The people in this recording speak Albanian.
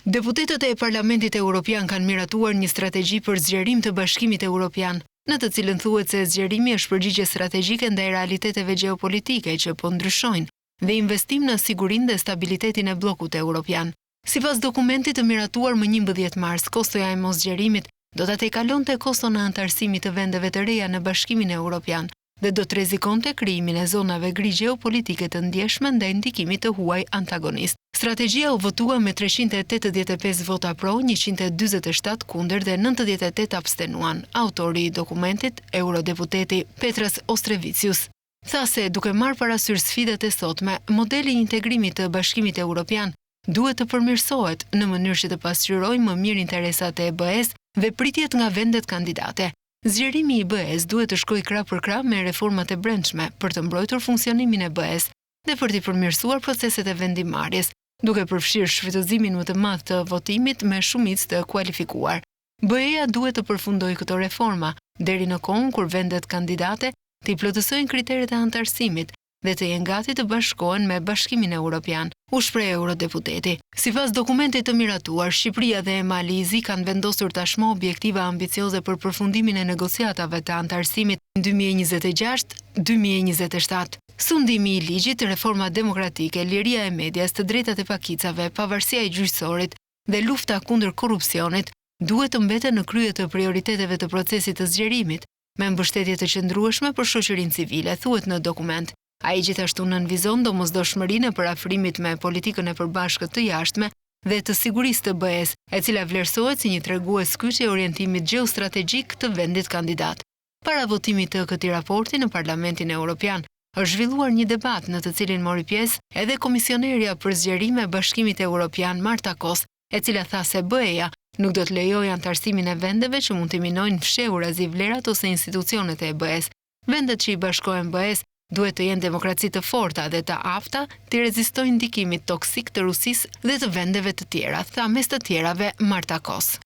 Deputetët e Parlamentit Evropian kanë miratuar një strategji për zgjerim të Bashkimit Evropian, në të cilën thuhet se zgjerimi është përgjigje strategjike ndaj realiteteve gjeopolitike që po ndryshojnë dhe investim në sigurinë dhe stabilitetin e bllokut evropian. Sipas dokumentit të miratuar më 11 mars, kostoja e moszgjerimit do ta tejkalonte koston e antarësimit të vendeve të reja në Bashkimin Evropian dhe do të rrezikonte krijimin e zonave gri gjeopolitike të ndjeshme ndaj ndikimit të huaj antagonist. Strategjia u votua me 385 vota pro, 147 kundër dhe 98 abstenuan. Autori i dokumentit, eurodeputeti Petras Ostrevicius, tha se duke marrë parasysh sfidat e sotme, modeli i integrimit të Bashkimit Evropian duhet të përmirësohet në mënyrë që të pasqyrojë më mirë interesat e EBE-s dhe pritjet nga vendet kandidate. Zgjerimi i BE-s duhet të shkojë krah për krah me reformat e brendshme për të mbrojtur funksionimin e BE-s dhe për të përmirësuar proceset e vendimmarrjes, duke përfshirë shfrytëzimin më të madh të votimit me shumicë të kualifikuar. BE-ja duhet të përfundojë këto reforma deri në kohën kur vendet kandidate të plotësojnë kriteret e antarësimit dhe të jenë gati të bashkohen me Bashkimin Evropian, u shpreh eurodeputeti. Sipas dokumentit të miratuar, Shqipëria dhe Malizi kanë vendosur tashmë objektiva ambicioze për përfundimin e negociatave të antarësimit 2026-2027. Sundimi i ligjit, reforma demokratike, liria e medias, të drejtat e pakicave, pavarësia e gjyqësorit dhe lufta kundër korrupsionit duhet të mbeten në krye të prioriteteve të procesit të zgjerimit, me mbështetje të qëndrueshme për shoqërinë civile, thuhet në dokument. Ai gjithashtu nënvizon domosdoshmërinë e parafrimit me politikën e përbashkët të jashtme dhe të sigurisë të BE-s, e cila vlerësohet si një tregues kyç e orientimit gjeostrategjik të vendit kandidat. Para votimit të këtij raporti në Parlamentin Evropian, është zhvilluar një debat në të cilin mori pjesë edhe komisionerja për zgjerim e Bashkimit Evropian Marta Kos, e cila tha se BE-ja nuk do të lejojë antarësimin e vendeve që mund të minojnë fshehurazi vlerat ose institucionet e BE-s. Vendet që i bashkohen BE-s duhet të jenë demokraci të forta dhe të afta të rezistojnë ndikimit toksik të Rusisë dhe të vendeve të tjera, tha mes të tjerave Marta Kos.